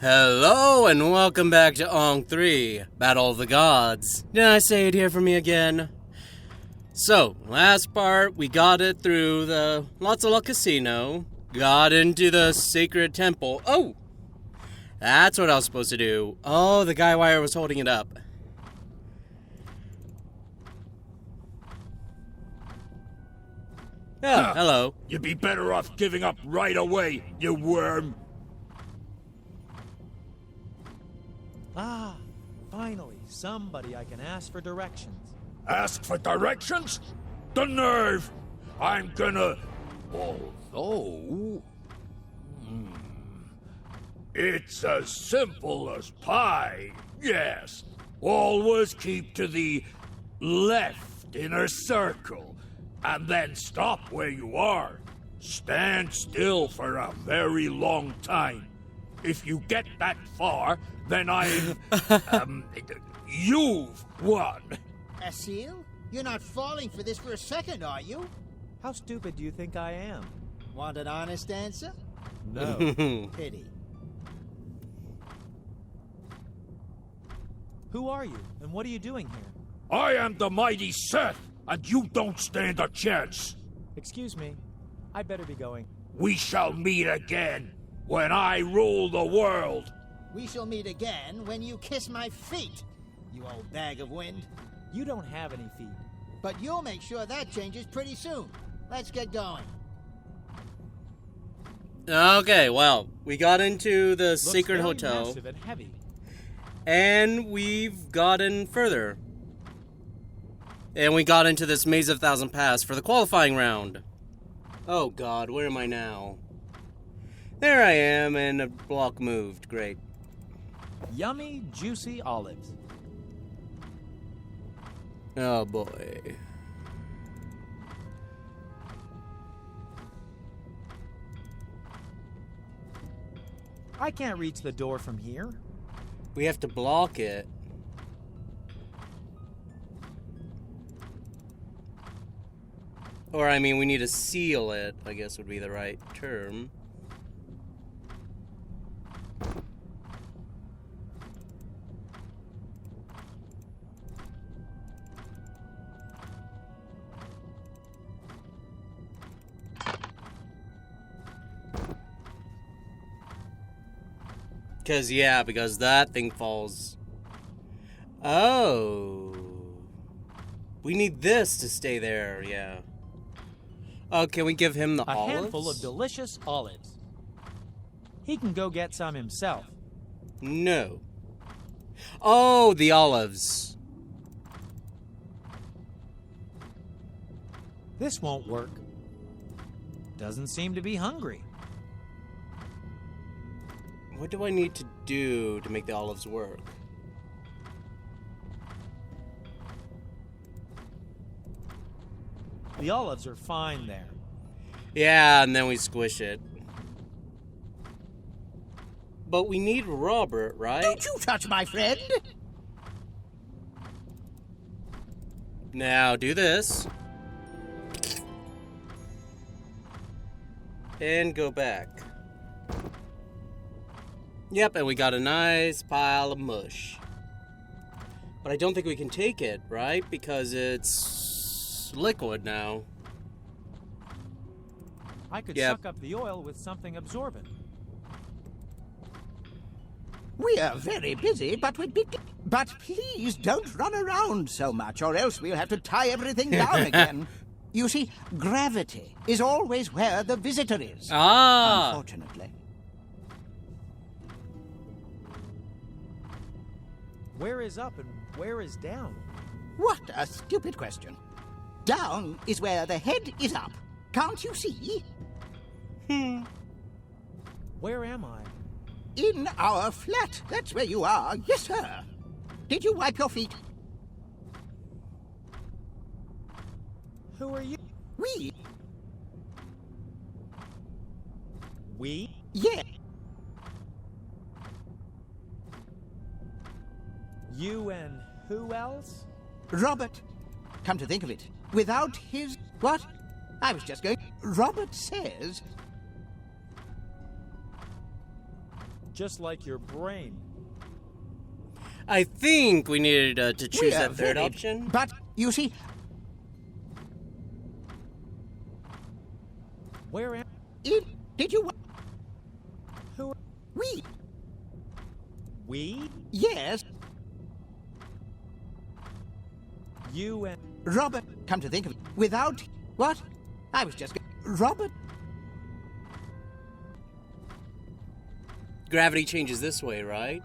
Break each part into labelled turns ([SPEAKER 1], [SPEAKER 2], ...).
[SPEAKER 1] Hello and welcome back to Ankh 3, Battle of the Gods. Did I say it here for me again? So, last part, we got it through the Lotzala Casino, got into the Sacred Temple. Oh! That's what I was supposed to do. Oh, the guy wire was holding it up. Oh, hello.
[SPEAKER 2] You'd be better off giving up right away, you worm.
[SPEAKER 3] Ah, finally, somebody I can ask for directions.
[SPEAKER 2] Ask for directions? The nerve! I'm gonna... Although... It's as simple as pie, yes. Always keep to the left inner circle, and then stop where you are. Stand still for a very long time. If you get that far, then you've won.
[SPEAKER 4] Asil? You're not falling for this for a second, are you?
[SPEAKER 3] How stupid do you think I am?
[SPEAKER 4] Want an honest answer?
[SPEAKER 3] No.
[SPEAKER 4] Pity.
[SPEAKER 3] Who are you, and what are you doing here?
[SPEAKER 2] I am the mighty Seth, and you don't stand a chance.
[SPEAKER 3] Excuse me, I'd better be going.
[SPEAKER 2] We shall meet again, when I rule the world.
[SPEAKER 4] We shall meet again when you kiss my feet, you old bag of wind.
[SPEAKER 3] You don't have any feet.
[SPEAKER 4] But you'll make sure that changes pretty soon. Let's get going.
[SPEAKER 1] Okay, well, we got into the
[SPEAKER 3] Looks
[SPEAKER 1] Sacred
[SPEAKER 3] very
[SPEAKER 1] Hotel.
[SPEAKER 3] massive and heavy.
[SPEAKER 1] And we've gotten further. And we got into this Maze of Thousand Paths for the qualifying round. Oh god, where am I now? There I am, and a block moved. Great.
[SPEAKER 3] Yummy, juicy olives.
[SPEAKER 1] Oh boy.
[SPEAKER 3] I can't reach the door from here.
[SPEAKER 1] We have to block it. Or, I mean, we need to seal it, I guess would be the right term. Because that thing falls. Oh. We need this to stay there, yeah. Oh, can we give him the olives?
[SPEAKER 3] A handful of delicious olives. He can go get some himself.
[SPEAKER 1] No. Oh, the olives.
[SPEAKER 3] This won't work. Doesn't seem to be hungry.
[SPEAKER 1] What do I need to do to make the olives work?
[SPEAKER 3] The olives are fine there.
[SPEAKER 1] Yeah, and then we squish it. But we need Robert, right?
[SPEAKER 4] Don't you touch my friend!
[SPEAKER 1] Now, do this. And go back. Yep, and we got a nice pile of mush. But I don't think we can take it, right? Because it's liquid now.
[SPEAKER 3] I could
[SPEAKER 1] Yep.
[SPEAKER 3] suck up the oil with something absorbent.
[SPEAKER 5] We are very busy, but But please don't run around so much, or else we'll have to tie everything down again. You see, gravity is always where the visitor is.
[SPEAKER 1] Ah!
[SPEAKER 5] Unfortunately.
[SPEAKER 3] Where is up and where is down?
[SPEAKER 5] What a stupid question. Down is where the head is up. Can't you see?
[SPEAKER 3] Where am I?
[SPEAKER 5] In our flat. That's where you are. Yes, sir. Did you wipe your feet?
[SPEAKER 3] Who are you?
[SPEAKER 5] We?
[SPEAKER 3] We?
[SPEAKER 5] Yeah.
[SPEAKER 3] You and who else?
[SPEAKER 5] Robert. Come to think of it, without his... What? I was just going... Robert says...
[SPEAKER 3] Just like your brain.
[SPEAKER 1] I think we needed to choose
[SPEAKER 5] We're
[SPEAKER 1] that third
[SPEAKER 5] very-
[SPEAKER 1] option.
[SPEAKER 5] But, you see,
[SPEAKER 3] Where am...
[SPEAKER 5] did you...
[SPEAKER 3] Who are... We?
[SPEAKER 5] Yes,
[SPEAKER 3] You and...
[SPEAKER 5] Robert, come to think of it, without... What? I was just... Robert...
[SPEAKER 1] Gravity changes this way, right?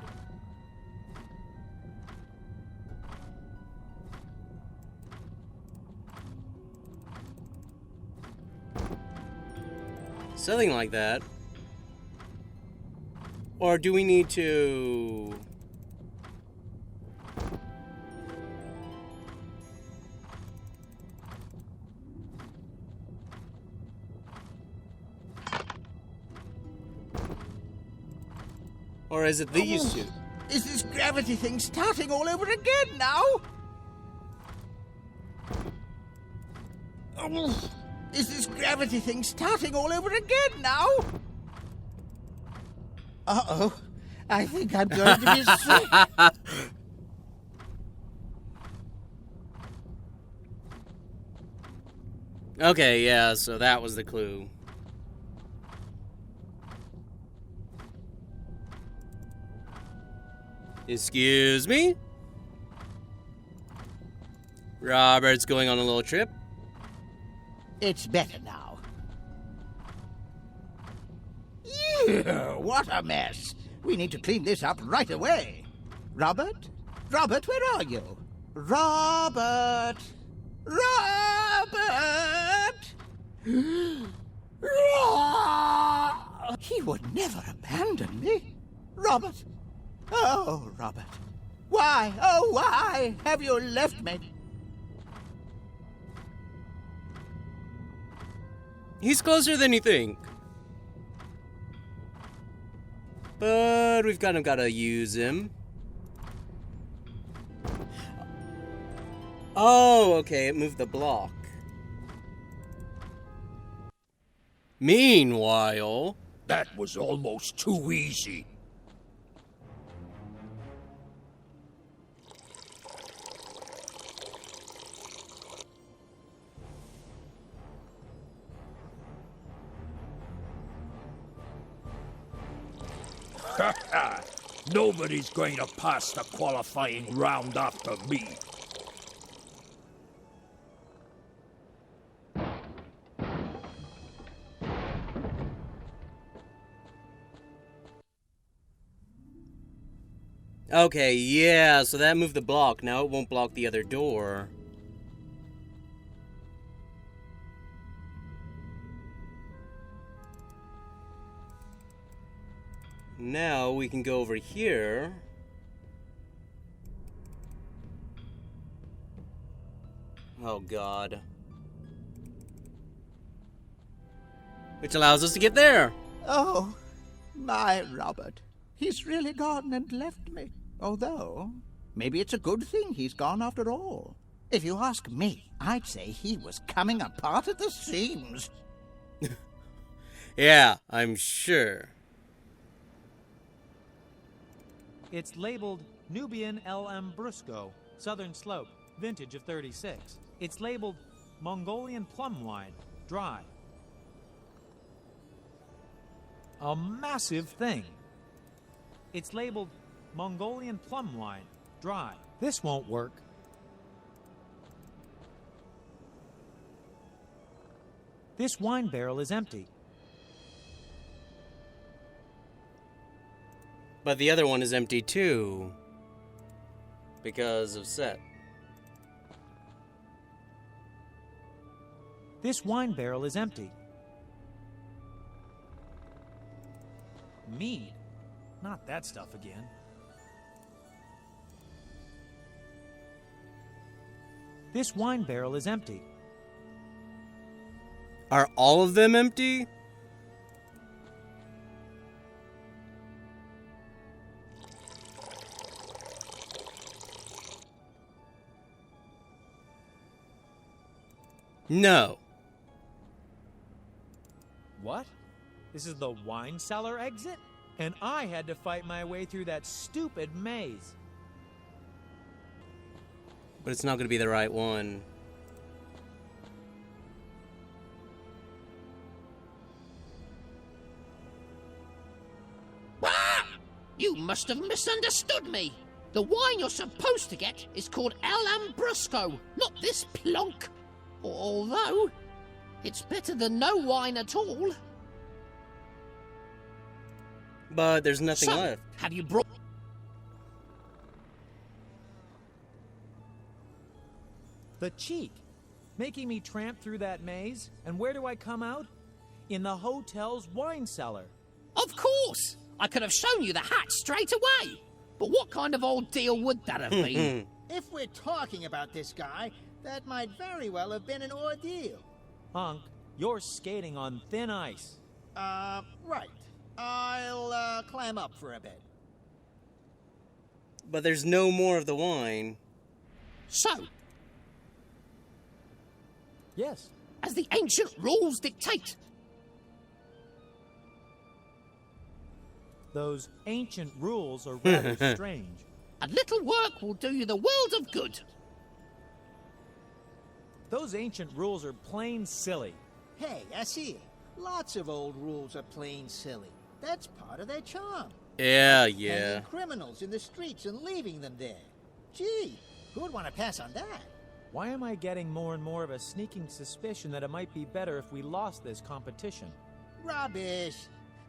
[SPEAKER 1] Something like that. Or do we need to... Or is it these two?
[SPEAKER 5] Is this gravity thing starting all over again now? Is this gravity thing starting all over again now? Uh-oh. I think I'm going to be sick.
[SPEAKER 1] Okay, yeah, so that was the clue. Excuse me? Robert's going on a little trip.
[SPEAKER 5] It's better now. Yeah, what a mess. We need to clean this up right away. Robert? Robert, where are you? Robert! Robert! He would never abandon me. Robert! Oh, Robert. Why, oh, why have you left me?
[SPEAKER 1] He's closer than you think. But we've kind of got to use him. Oh, okay, it moved the block. Meanwhile...
[SPEAKER 2] That was almost too easy. Nobody's going to pass the qualifying round after me.
[SPEAKER 1] Okay, yeah, so that moved the block. Now it won't block the other door. Now we can go over here. Oh god. Which allows us to get there.
[SPEAKER 5] Oh, my Robert. He's really gone and left me. Although, maybe it's a good thing he's gone after all. If you ask me, I'd say he was coming apart at the seams.
[SPEAKER 1] Yeah, I'm sure.
[SPEAKER 3] It's labeled Nubian LM Brusco, Southern Slope, vintage of 36. It's labeled Mongolian Plum Wine, dry. A massive thing. It's labeled Mongolian Plum Wine, dry. This won't work. This wine barrel is empty.
[SPEAKER 1] But the other one is empty too. Because of set.
[SPEAKER 3] This wine barrel is empty. Mead? Not that stuff again. This wine barrel is empty.
[SPEAKER 1] Are all of them empty? No.
[SPEAKER 3] What? This is the wine cellar exit? And I had to fight my way through that stupid maze.
[SPEAKER 1] But it's not going to be the right one.
[SPEAKER 6] Ah! You must have misunderstood me. The wine you're supposed to get is called El Ambrusco, not this plonk. Although, it's better than no wine at all.
[SPEAKER 1] But there's nothing
[SPEAKER 6] So,
[SPEAKER 1] left.
[SPEAKER 6] have you brought...
[SPEAKER 3] The cheek! Making me tramp through that maze, and where do I come out? In the hotel's wine cellar.
[SPEAKER 6] Of course! I could have shown you the hat straight away. But what kind of ordeal would that have been?
[SPEAKER 4] If we're talking about this guy, that might very well have been an ordeal.
[SPEAKER 3] Ankh, you're skating on thin ice.
[SPEAKER 4] Right. I'll climb up for a bit.
[SPEAKER 1] But there's no more of the wine.
[SPEAKER 6] So,
[SPEAKER 3] Yes.
[SPEAKER 6] as the ancient rules dictate,
[SPEAKER 3] Those ancient rules are rather strange.
[SPEAKER 6] a little work will do you the world of good.
[SPEAKER 3] Those ancient rules are plain silly.
[SPEAKER 4] Hey, I see it. Lots of old rules are plain silly. That's part of their charm.
[SPEAKER 1] Yeah.
[SPEAKER 4] Hanging criminals in the streets and leaving them there. Gee, who would want to pass on that?
[SPEAKER 3] Why am I getting more and more of a sneaking suspicion that it might be better if we lost this competition?
[SPEAKER 4] Rubbish.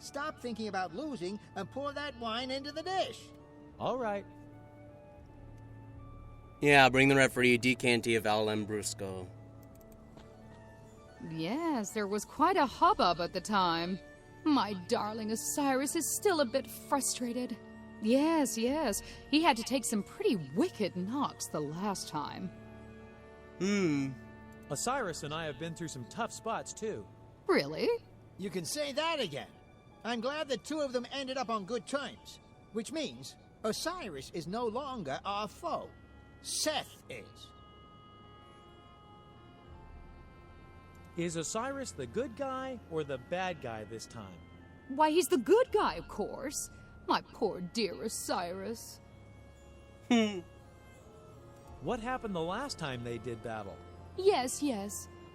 [SPEAKER 4] Stop thinking about losing and pour that wine into the dish.
[SPEAKER 3] All right.
[SPEAKER 1] Yeah, bring the referee a decanty of El Ambrusco.
[SPEAKER 7] Yes, there was quite a hubbub at the time. My darling Osiris is still a bit frustrated. Yes, he had to take some pretty wicked knocks the last time.
[SPEAKER 3] Osiris and I have been through some tough spots, too.
[SPEAKER 7] Really?
[SPEAKER 4] You can say that again. I'm glad the two of them ended up on good terms. Which means Osiris is no longer our foe. Seth is.
[SPEAKER 3] Is Osiris the good guy or the bad guy this time?
[SPEAKER 7] Why, he's the good guy, of course. My poor dear Osiris.
[SPEAKER 3] What happened the last time they did battle?
[SPEAKER 7] Yes,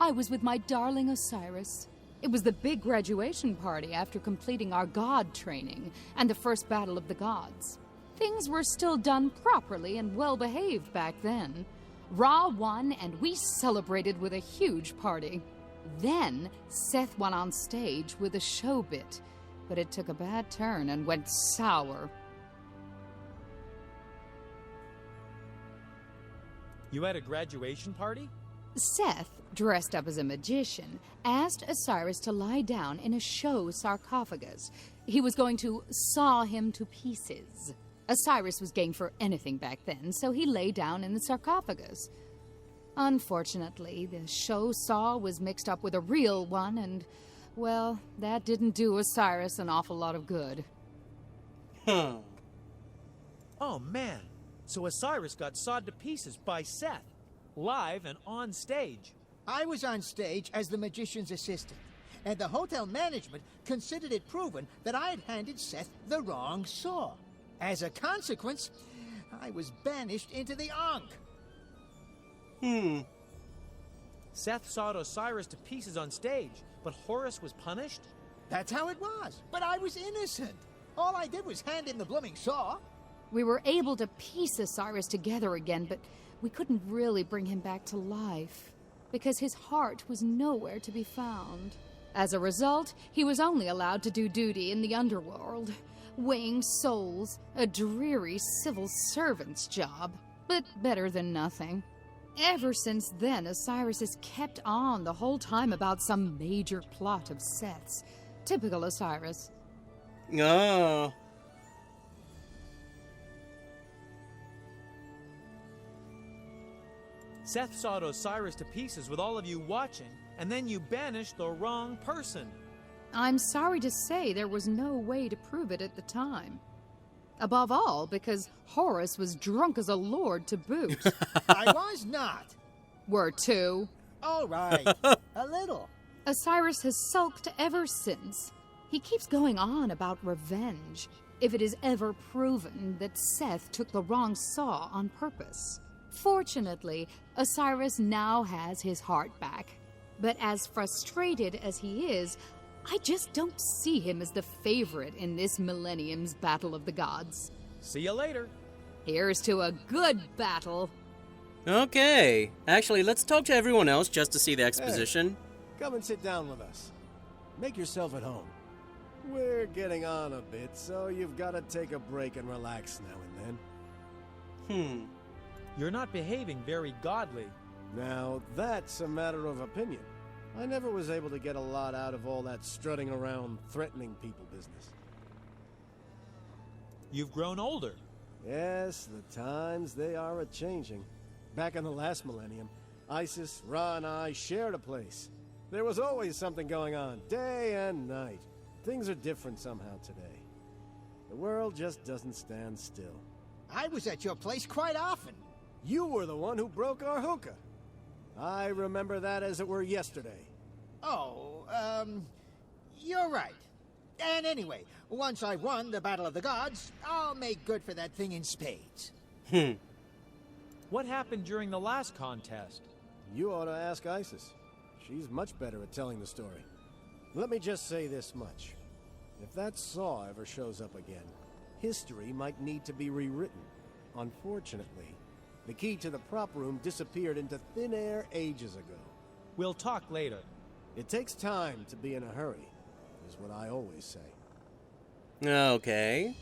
[SPEAKER 7] I was with my darling Osiris. It was the big graduation party after completing our god training and the first battle of the gods. Things were still done properly and well behaved back then. Ra won and we celebrated with a huge party. Then Seth went on stage with a show bit, but it took a bad turn and went sour.
[SPEAKER 3] You had a graduation party?
[SPEAKER 7] Seth, dressed up as a magician, asked Osiris to lie down in a show sarcophagus. He was going to saw him to pieces. Osiris was game for anything back then, so he lay down in the sarcophagus. Unfortunately, the show saw was mixed up with a real one, and, well, that didn't do Osiris an awful lot of good.
[SPEAKER 3] Oh, man. So Osiris got sawed to pieces by Seth, live and on stage.
[SPEAKER 4] I was on stage as the magician's assistant, and the hotel management considered it proven that I had handed Seth the wrong saw. As a consequence, I was banished into the Ankh.
[SPEAKER 3] Seth sawed Osiris to pieces on stage, but Horus was punished?
[SPEAKER 4] That's how it was, but I was innocent. All I did was hand him the blooming saw.
[SPEAKER 7] We were able to piece Osiris together again, but we couldn't really bring him back to life, because his heart was nowhere to be found. As a result, he was only allowed to do duty in the underworld, weighing souls, a dreary civil servant's job, but better than nothing. Ever since then, Osiris has kept on the whole time about some major plot of Seth's. Typical Osiris.
[SPEAKER 1] Oh.
[SPEAKER 3] Seth sawed Osiris to pieces with all of you watching, and then you banished the wrong person.
[SPEAKER 7] I'm sorry to say there was no way to prove it at the time. Above all, because Horus was drunk as a lord to boot.
[SPEAKER 4] I was not.
[SPEAKER 7] Were too.
[SPEAKER 4] All right, a little.
[SPEAKER 7] Osiris has sulked ever since. He keeps going on about revenge, if it is ever proven that Seth took the wrong saw on purpose. Fortunately, Osiris now has his heart back. But as frustrated as he is, I just don't see him as the favorite in this millennium's Battle of the Gods.
[SPEAKER 3] See you later.
[SPEAKER 7] Here's to a good battle.
[SPEAKER 1] Okay. Actually, let's talk to everyone else just to see the exposition.
[SPEAKER 8] Come and sit down with us. Make yourself at home. We're getting on a bit, so you've got to take a break and relax now and then.
[SPEAKER 3] You're not behaving very godly.
[SPEAKER 8] Now, that's a matter of opinion. I never was able to get a lot out of all that strutting around, threatening people business.
[SPEAKER 3] You've grown older.
[SPEAKER 8] Yes, the times, they are a-changing. Back in the last millennium, Isis, Ra, and I shared a place. There was always something going on, day and night. Things are different somehow today. The world just doesn't stand still.
[SPEAKER 4] I was at your place quite often.
[SPEAKER 8] You were the one who broke our hookah. I remember that as it were yesterday.
[SPEAKER 4] Oh, you're right. And anyway, once I've won the Battle of the Gods, I'll make good for that thing in spades.
[SPEAKER 3] What happened during the last contest?
[SPEAKER 8] You ought to ask Isis. She's much better at telling the story. Let me just say this much. If that saw ever shows up again, history might need to be rewritten. Unfortunately, the key to the prop room disappeared into thin air ages ago.
[SPEAKER 3] We'll talk later.
[SPEAKER 8] It takes time to be in a hurry, is what I always say.
[SPEAKER 1] Okay.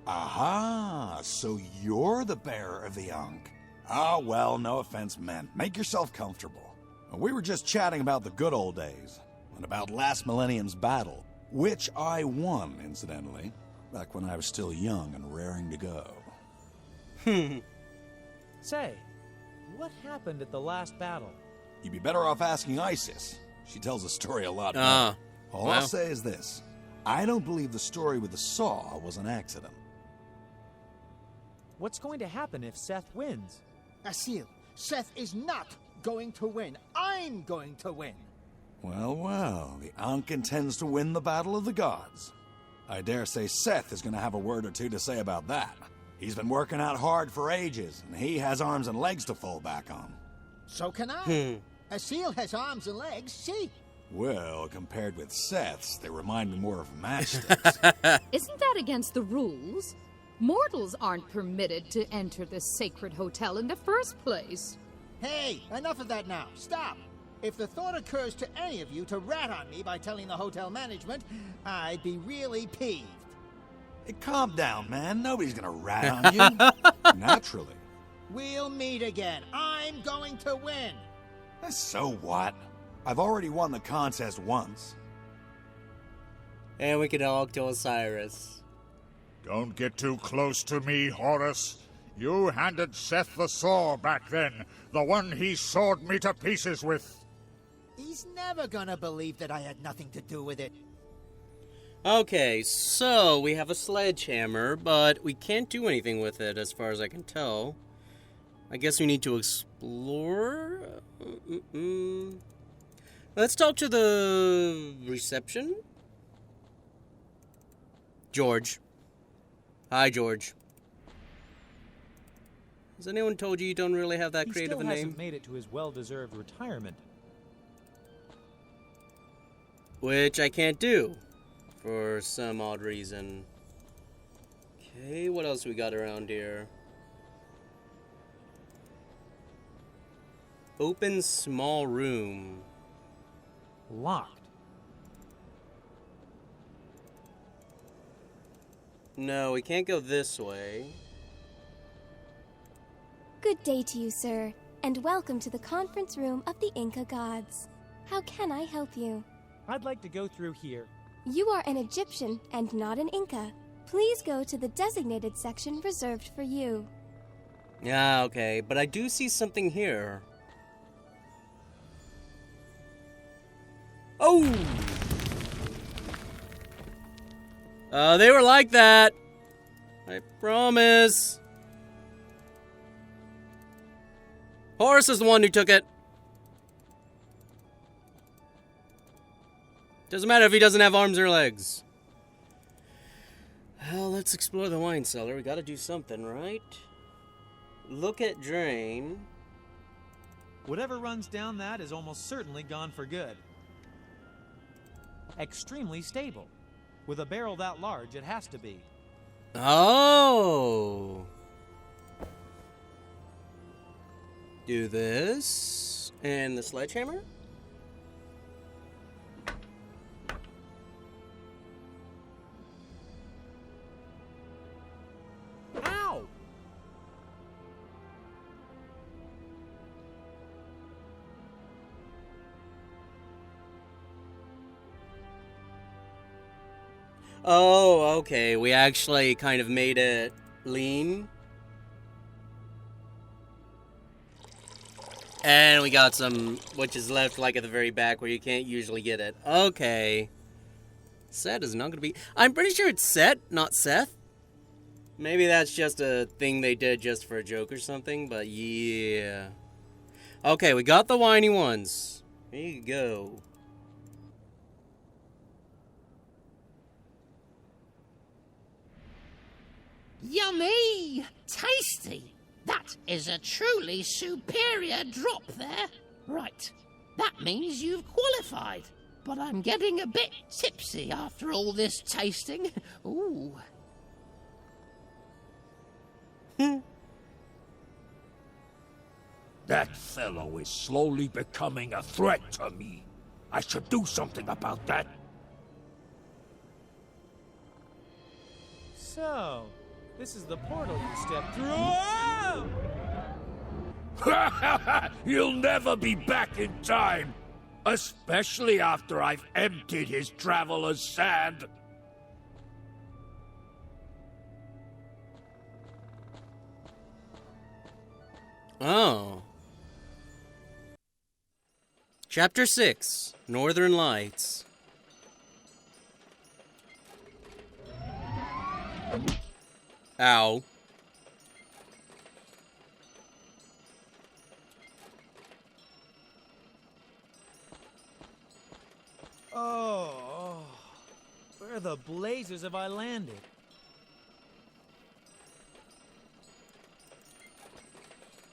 [SPEAKER 9] Aha, so you're the bearer of the Ankh. Ah, well, no offense meant. Make yourself comfortable. We were just chatting about the good old days, and about last millennium's battle, which I won, incidentally, back when I was still young and raring to go.
[SPEAKER 3] Say, what happened at the last battle?
[SPEAKER 9] You'd be better off asking Isis. She tells the story a lot
[SPEAKER 1] Ah,
[SPEAKER 9] more. All
[SPEAKER 1] well.
[SPEAKER 9] I'll say is this. I don't believe the story with the saw was an accident.
[SPEAKER 3] What's going to happen if Seth wins?
[SPEAKER 4] Asil, Seth is not going to win. I'm going to win.
[SPEAKER 9] Well, well, the Ankh intends to win the Battle of the Gods. I dare say Seth is going to have a word or two to say about that. He's been working out hard for ages, and he has arms and legs to fall back on.
[SPEAKER 4] So can I. Asil has arms and legs, see?
[SPEAKER 9] Well, compared with Seth's, they remind me more of matchsticks.
[SPEAKER 7] Isn't that against the rules? Mortals aren't permitted to enter this sacred hotel in the first place.
[SPEAKER 4] Hey, enough of that now. Stop. If the thought occurs to any of you to rat on me by telling the hotel management, I'd be really peeved.
[SPEAKER 9] Hey, calm down, man. Nobody's going to rat on you. Naturally.
[SPEAKER 4] We'll meet again. I'm going to win.
[SPEAKER 9] So what? I've already won the contest once.
[SPEAKER 1] And we can talk to Osiris.
[SPEAKER 2] Don't get too close to me, Horus. You handed Seth the saw back then, the one he sawed me to pieces with.
[SPEAKER 4] He's never gonna believe that I had nothing to do with it.
[SPEAKER 1] Okay, so we have a sledgehammer, but we can't do anything with it as far as I can tell. I guess we need to explore? Let's talk to the reception. George. Hi, George. Has anyone told you don't really have that creative a
[SPEAKER 3] He still
[SPEAKER 1] name?
[SPEAKER 3] hasn't made it to his well-deserved retirement.
[SPEAKER 1] Which I can't do. For some odd reason. Okay, what else we got around here? Open small room.
[SPEAKER 3] Locked.
[SPEAKER 1] No, we can't go this way.
[SPEAKER 10] Good day to you, sir, and welcome to the conference room of the Inca gods. How can I help you?
[SPEAKER 3] I'd like to go through here.
[SPEAKER 10] You are an Egyptian and not an Inca. Please go to the designated section reserved for you.
[SPEAKER 1] Yeah, okay, but I do see something here. Oh! They were like that. I promise. Horus is the one who took it. Doesn't matter if he doesn't have arms or legs. Well, let's explore the wine cellar. We gotta do something, right? Look at drain.
[SPEAKER 3] Whatever runs down that is almost certainly gone for good. Extremely stable. With a barrel that large, it has to be.
[SPEAKER 1] Oh. Do this. And the sledgehammer?
[SPEAKER 3] Ow!
[SPEAKER 1] Oh, okay. We actually kind of made it lean. And we got some, which is left like at the very back where you can't usually get it. Okay. Seth is not going to be... I'm pretty sure it's Seth, not Seth. Maybe that's just a thing they did just for a joke or something, but yeah. Okay, we got the whiny ones. Here you go.
[SPEAKER 6] Yummy! Tasty! That is a truly superior drop there. Right, that means you've qualified. But I'm getting a bit tipsy after all this tasting. Ooh.
[SPEAKER 2] That fellow is slowly becoming a threat to me. I should do something about that.
[SPEAKER 3] So, this is the portal you stepped through. Oh!
[SPEAKER 2] You'll never be back in time. Especially after I've emptied his traveler's sand.
[SPEAKER 1] Oh. Chapter 6, Northern Lights. Ow.
[SPEAKER 3] Oh, where the blazes have I landed?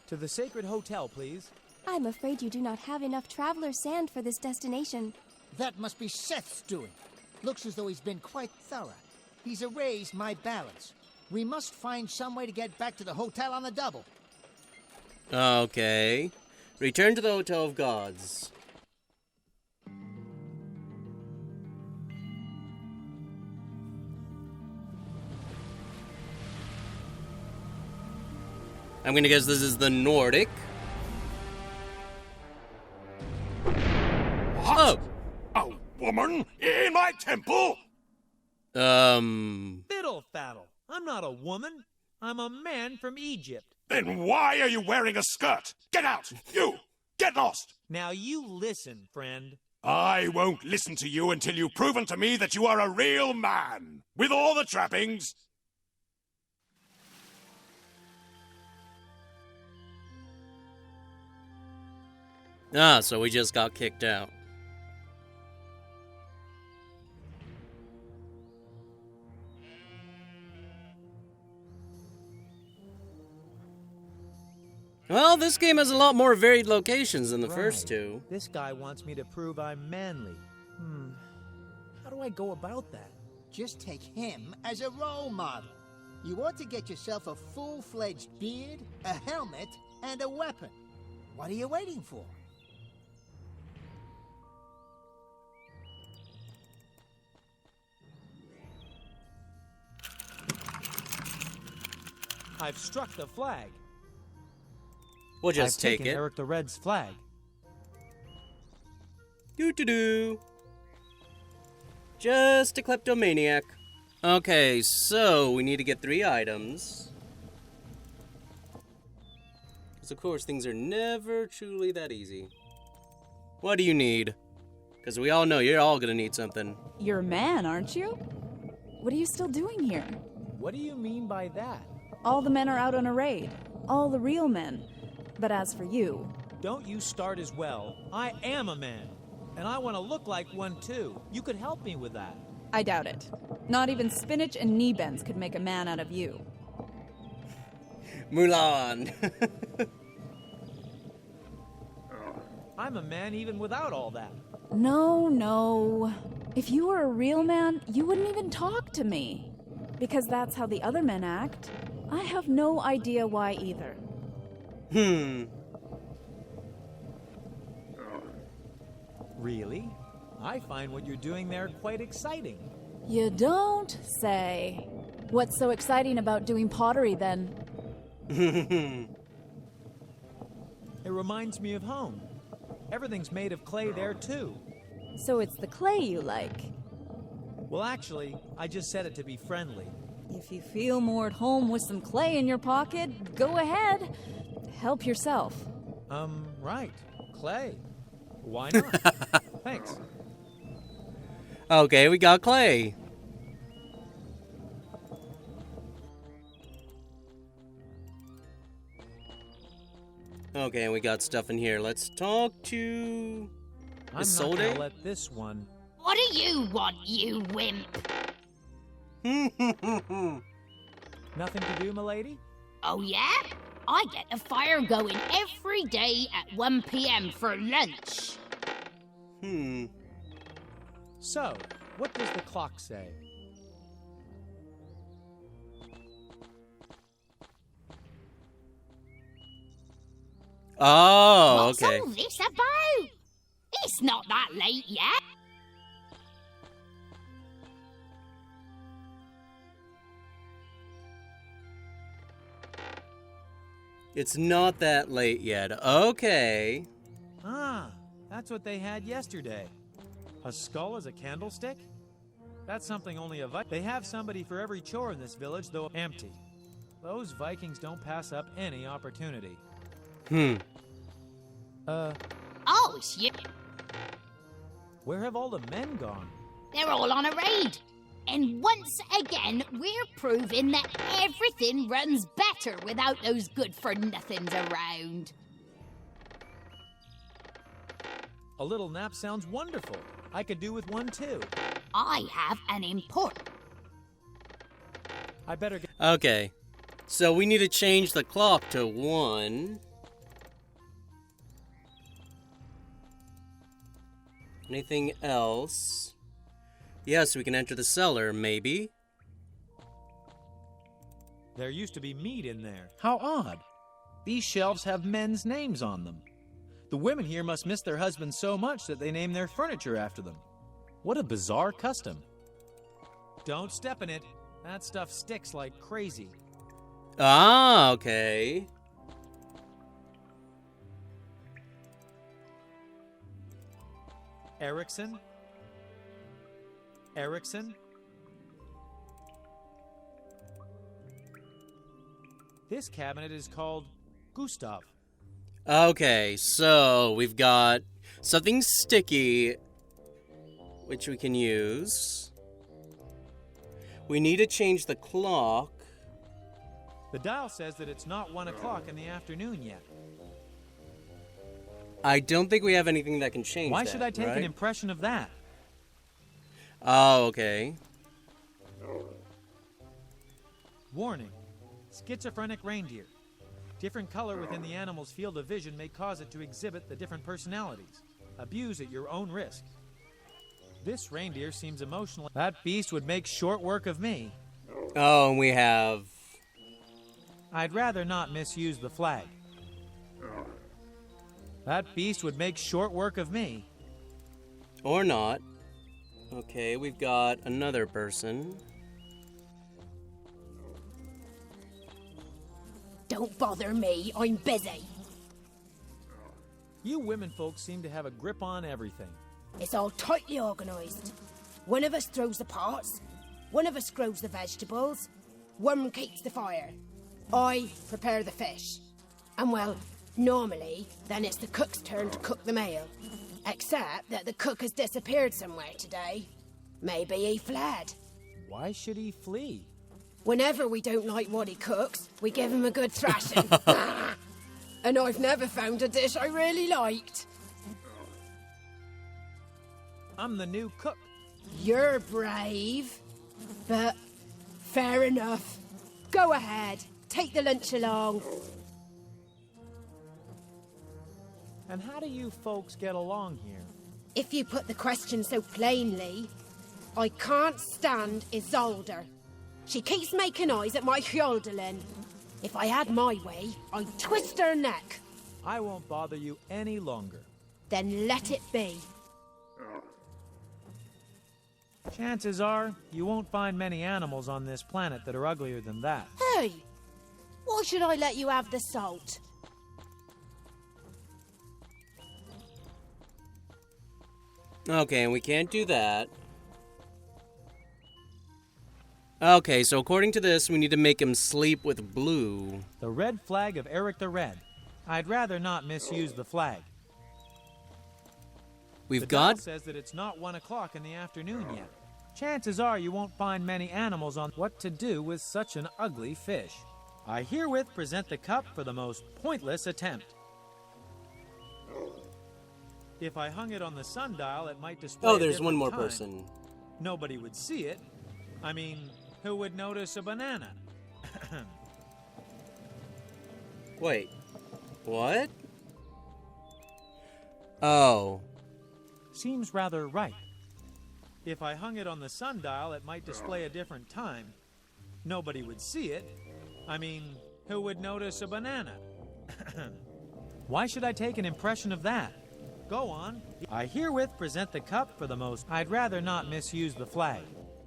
[SPEAKER 3] To the Sacred Hotel, please.
[SPEAKER 10] I'm afraid you do not have enough traveler sand for this destination.
[SPEAKER 4] That must be Seth's doing. Looks as though he's been quite thorough. He's erased my balance. We must find some way to get back to the hotel on the double.
[SPEAKER 1] Okay. Return to the Hotel of Gods. I'm gonna guess this is the Nordic.
[SPEAKER 9] What? A woman in my temple?
[SPEAKER 3] Fiddle faddle. I'm not a woman. I'm a man from Egypt.
[SPEAKER 9] Then why are you wearing a skirt? Get out! You! Get lost!
[SPEAKER 3] Now you listen, friend.
[SPEAKER 9] I won't listen to you until you've proven to me that you are a real man, with all the trappings.
[SPEAKER 1] Ah, so we just got kicked out. Well, this game has a lot more varied locations than the first two.
[SPEAKER 3] This guy wants me to prove I'm manly. How do I go about that?
[SPEAKER 4] Just take him as a role model. You ought to get yourself a full-fledged beard, a helmet, and a weapon. What are you waiting for?
[SPEAKER 3] I've struck the flag.
[SPEAKER 1] We'll just
[SPEAKER 3] I've
[SPEAKER 1] take
[SPEAKER 3] taken
[SPEAKER 1] it.
[SPEAKER 3] Eric the Red's flag.
[SPEAKER 1] Doo-doo-doo. Just a kleptomaniac. Okay, so we need to get 3 items. Because of course things are never truly that easy. What do you need? Because we all know you're all gonna need something.
[SPEAKER 11] You're a man, aren't you? What are you still doing here?
[SPEAKER 3] What do you mean by that?
[SPEAKER 11] All the men are out on a raid. All the real men. But as for you...
[SPEAKER 3] Don't you start as well. I am a man. And I want to look like one too. You could help me with that.
[SPEAKER 11] I doubt it. Not even spinach and knee bends could make a man out of you.
[SPEAKER 1] Mulan.
[SPEAKER 3] I'm a man even without all that.
[SPEAKER 11] No. If you were a real man, you wouldn't even talk to me. Because that's how the other men act. I have no idea why either.
[SPEAKER 3] Really? I find what you're doing there quite exciting.
[SPEAKER 11] You don't say. What's so exciting about doing pottery then?
[SPEAKER 3] It reminds me of home. Everything's made of clay there too.
[SPEAKER 11] So it's the clay you like.
[SPEAKER 3] Well, actually, I just said it to be friendly.
[SPEAKER 11] If you feel more at home with some clay in your pocket, go ahead. Help yourself.
[SPEAKER 3] Right. Clay. Why not? Thanks.
[SPEAKER 1] Okay, we got clay. Okay, and we got stuff in here. Let's talk to
[SPEAKER 3] I'm not
[SPEAKER 1] Isolde.
[SPEAKER 3] gonna let this one.
[SPEAKER 6] What do you want, you wimp?
[SPEAKER 3] Nothing to do, milady?
[SPEAKER 6] Oh, yeah? I get a fire going every day at 1 p.m. for lunch.
[SPEAKER 3] So, what does the clock say?
[SPEAKER 1] Oh, okay.
[SPEAKER 6] What's all this about? It's not that late yet.
[SPEAKER 1] It's not that late yet. Okay.
[SPEAKER 3] Ah, that's what they had yesterday. A skull as a candlestick? That's something only a Viking. They have somebody for every chore in this village, though empty. Those Vikings don't pass up any opportunity.
[SPEAKER 6] Oh, shit.
[SPEAKER 3] Where have all the men gone?
[SPEAKER 6] They're all on a raid. And once again, we're proving that everything runs better without those good-for-nothings around.
[SPEAKER 3] A little nap sounds wonderful. I could do with one too.
[SPEAKER 6] I have an important.
[SPEAKER 3] I better get.
[SPEAKER 1] Okay. So we need to change the clock to 1. Anything else? Yes, we can enter the cellar, maybe.
[SPEAKER 3] There used to be meat in there. How odd. These shelves have men's names on them. The women here must miss their husbands so much that they name their furniture after them. What a bizarre custom. Don't step in it. That stuff sticks like crazy.
[SPEAKER 1] Ah, okay.
[SPEAKER 3] Erickson? This cabinet is called Gustav.
[SPEAKER 1] Okay, so we've got something sticky, which we can use. We need to change the clock.
[SPEAKER 3] The dial says that it's not 1 o'clock in the afternoon yet.
[SPEAKER 1] I don't think we have anything that can change
[SPEAKER 3] Why
[SPEAKER 1] that,
[SPEAKER 3] should I take
[SPEAKER 1] right?
[SPEAKER 3] an impression of that?
[SPEAKER 1] Oh, okay.
[SPEAKER 3] Warning. Schizophrenic reindeer. Different color within the animal's field of vision may cause it to exhibit the different personalities. Abuse at your own risk. This reindeer seems emotional. That beast would make short work of me.
[SPEAKER 1] Oh, and we have...
[SPEAKER 3] I'd rather not misuse the flag. That beast would make short work of me.
[SPEAKER 1] Or not. Okay, we've got another person.
[SPEAKER 6] Don't bother me, I'm busy.
[SPEAKER 3] You women folks seem to have a grip on everything.
[SPEAKER 12] It's all tightly organised. One of us throws the pots, one of us grows the vegetables, one keeps the fire. I prepare the fish. And well, normally, then it's the cook's turn to cook the meal. Except that the cook has disappeared somewhere today. Maybe he fled.
[SPEAKER 3] Why should he flee?
[SPEAKER 12] Whenever we don't like what he cooks, we give him a good thrashing. And I've never found a dish I really liked.
[SPEAKER 3] I'm the new cook.
[SPEAKER 12] You're brave, but fair enough. Go ahead, take the lunch along.
[SPEAKER 3] And how do you folks get along here?
[SPEAKER 12] If you put the question so plainly, I can't stand Isolde. She keeps making eyes at my Hjöldalin. If I had my way, I'd twist her neck.
[SPEAKER 3] I won't bother you any longer.
[SPEAKER 12] Then let it be.
[SPEAKER 3] Chances are, you won't find many animals on this planet that are uglier than that.
[SPEAKER 12] Hey, why should I let you have the salt?
[SPEAKER 1] Okay, and we can't do that. Okay, so according to this, we need to make him sleep with Blue.
[SPEAKER 3] The red flag of Eric the Red. I'd rather not misuse the flag.
[SPEAKER 1] We've
[SPEAKER 3] The dial
[SPEAKER 1] got...
[SPEAKER 3] says that it's not 1 o'clock in the afternoon yet. Chances are you won't find many animals on what to do with such an ugly fish. I herewith present the cup for the most pointless attempt. If I hung it on the sundial, it might display.
[SPEAKER 1] Oh,
[SPEAKER 3] a
[SPEAKER 1] there's one
[SPEAKER 3] different
[SPEAKER 1] more
[SPEAKER 3] time.
[SPEAKER 1] person.
[SPEAKER 3] Nobody would see it. I mean, who would notice a banana?
[SPEAKER 1] Wait. What? Oh.
[SPEAKER 3] Seems rather right. If I hung it on the sundial, it might display a different time. Nobody would see it. I mean, who would notice a banana? Why should I take an impression of that? Go on. I herewith present the cup for the most... I'd rather not misuse the flag.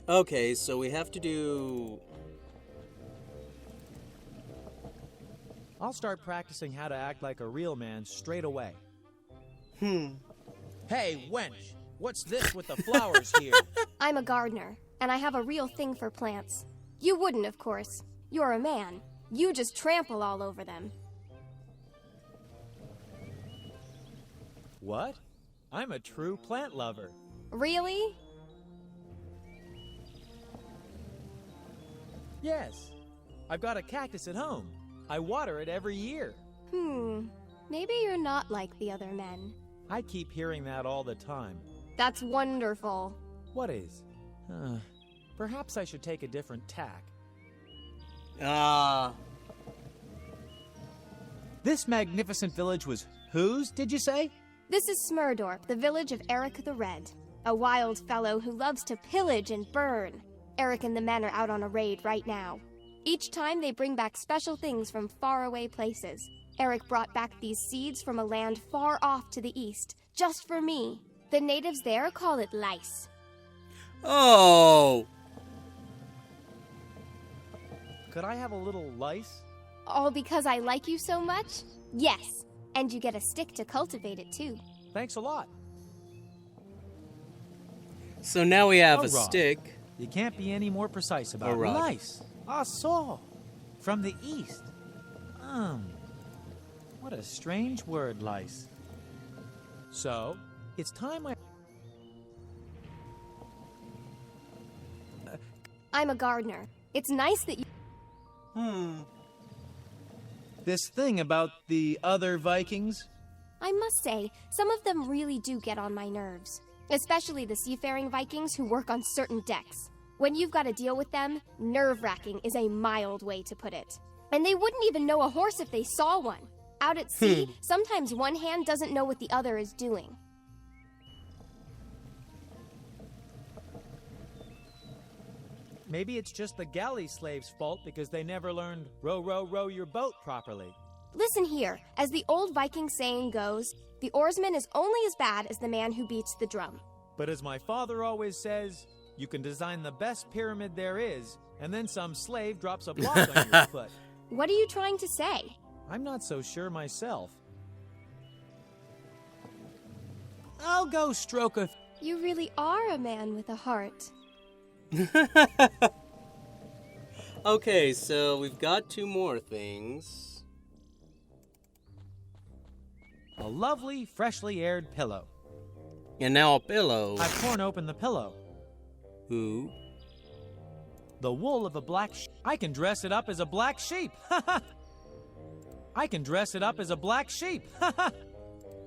[SPEAKER 1] Okay, so we have to do...
[SPEAKER 3] I'll start practicing how to act like a real man straight away.
[SPEAKER 13] Hey, wench, what's this with the flowers here?
[SPEAKER 10] I'm a gardener, and I have a real thing for plants. You wouldn't, of course. You're a man. You just trample all over them.
[SPEAKER 3] What? I'm a true plant lover.
[SPEAKER 10] Really?
[SPEAKER 3] Yes. I've got a cactus at home. I water it every year.
[SPEAKER 10] Maybe you're not like the other men.
[SPEAKER 3] I keep hearing that all the time.
[SPEAKER 10] That's wonderful.
[SPEAKER 3] What is? Perhaps I should take a different tack. This magnificent village was whose, did you say?
[SPEAKER 10] This is Smurdorp, the village of Eric the Red, a wild fellow who loves to pillage and burn. Eric and the men are out on a raid right now. Each time they bring back special things from faraway places. Eric brought back these seeds from a land far off to the east, just for me. The natives there call it lice.
[SPEAKER 1] Oh!
[SPEAKER 3] Could I have a little lice?
[SPEAKER 10] All because I like you so much? Yes, and you get a stick to cultivate it too.
[SPEAKER 3] Thanks a lot.
[SPEAKER 1] So now we have a
[SPEAKER 3] rod.
[SPEAKER 1] stick.
[SPEAKER 3] You can't be any more precise about
[SPEAKER 1] A rod.
[SPEAKER 3] lice. I saw. From the east. What a strange word, lice. So, it's time
[SPEAKER 10] I'm a gardener. It's nice that you...
[SPEAKER 3] This thing about the other Vikings?
[SPEAKER 10] I must say, some of them really do get on my nerves. Especially the seafaring Vikings who work on certain decks. When you've got to deal with them, nerve-wracking is a mild way to put it. And they wouldn't even know a horse if they saw one. Out at sea, sometimes one hand doesn't know what the other is doing.
[SPEAKER 3] Maybe it's just the galley slaves' fault because they never learned row, row, row your boat properly.
[SPEAKER 10] Listen here, as the old Viking saying goes, the oarsman is only as bad as the man who beats the drum.
[SPEAKER 3] But as my father always says, you can design the best pyramid there is, and then some slave drops a block on your foot.
[SPEAKER 10] What are you trying to say?
[SPEAKER 3] I'm not so sure myself. I'll go stroke a...
[SPEAKER 10] You really are a man with a heart.
[SPEAKER 1] Okay, so we've got two more things.
[SPEAKER 3] A lovely, freshly aired pillow.
[SPEAKER 1] And now a pillow.
[SPEAKER 3] I've torn open the pillow.
[SPEAKER 1] Who?
[SPEAKER 3] The wool of a black sheep. I can dress it up as a black sheep. I can dress it up as a black sheep.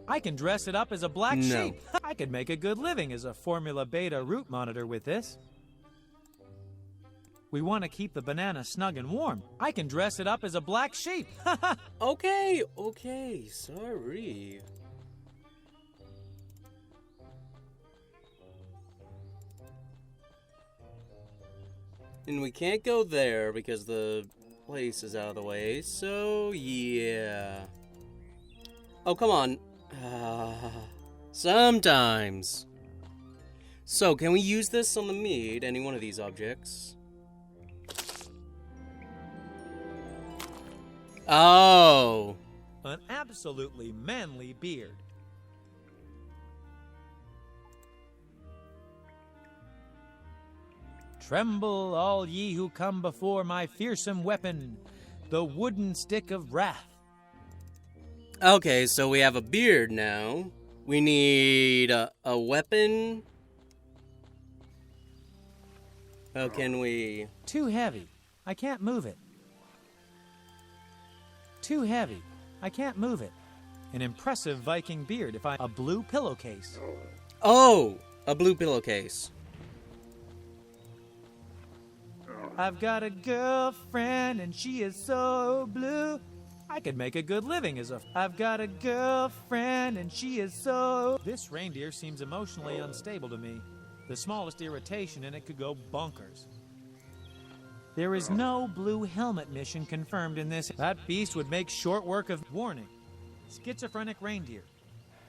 [SPEAKER 3] I can dress it up as a black
[SPEAKER 1] No.
[SPEAKER 3] sheep. I could make a good living as a Formula Beta route monitor with this. We want to keep the banana snug and warm. I can dress it up as a black sheep.
[SPEAKER 1] Okay, sorry. And we can't go there because the place is out of the way, so yeah. Oh, come on. Sometimes. So, can we use this on the meat, any one of these objects? Oh.
[SPEAKER 3] An absolutely manly beard. Tremble, all ye who come before my fearsome weapon, the wooden stick of wrath.
[SPEAKER 1] Okay, so we have a beard now. We need a weapon. How can we...
[SPEAKER 3] Too heavy. I can't move it. Too heavy. I can't move it. An impressive Viking beard if I... A blue pillowcase.
[SPEAKER 1] Oh, a blue pillowcase.
[SPEAKER 3] I've got a girlfriend and she is so blue. I could make a good living as a... I've got a girlfriend and she is so... This reindeer seems emotionally unstable to me. The smallest irritation and it could go bonkers. There is no blue helmet mission confirmed in this. That beast would make short work of... Warning. Schizophrenic reindeer.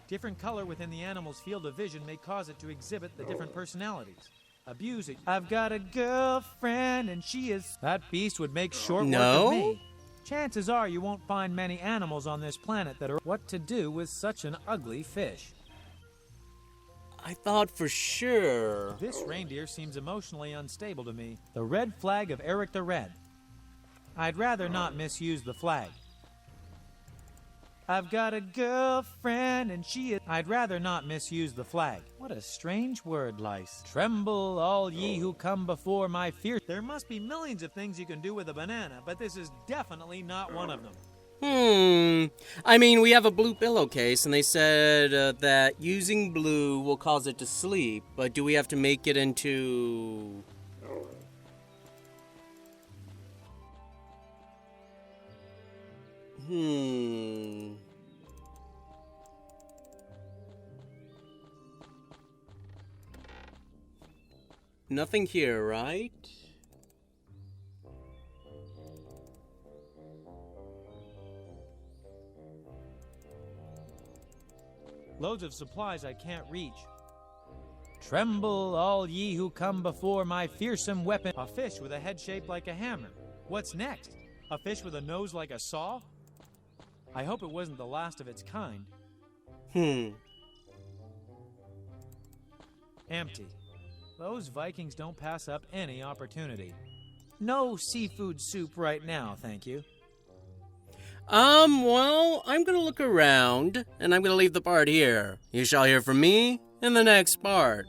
[SPEAKER 3] Different color within the animal's field of vision may cause it to exhibit the different personalities. Abuse it. I've got a girlfriend and she is... That beast would make short work of me. Chances are you won't find many animals on this planet that are... What to do with such an ugly fish?
[SPEAKER 1] I thought for sure.
[SPEAKER 3] This reindeer seems emotionally unstable to me. The red flag of Eric the Red. I'd rather not misuse the flag. I've got a girlfriend and she is... I'd rather not misuse the flag. What a strange word, Lice. Tremble, all ye who come before my fear. There must be millions of things you can do with a banana, but this is definitely not one of them.
[SPEAKER 1] I mean, we have a blue pillowcase, and they said that using blue will cause it to sleep, but do we have to make it into... Nothing here, right?
[SPEAKER 3] Loads of supplies I can't reach. Tremble, all ye who come before my fearsome weapon. A fish with a head shaped like a hammer. What's next? A fish with a nose like a saw? I hope it wasn't the last of its kind. Empty. Those Vikings don't pass up any opportunity. No seafood soup right now, thank you.
[SPEAKER 1] Well, I'm gonna look around, and I'm gonna leave the part here. You shall hear from me in the next part.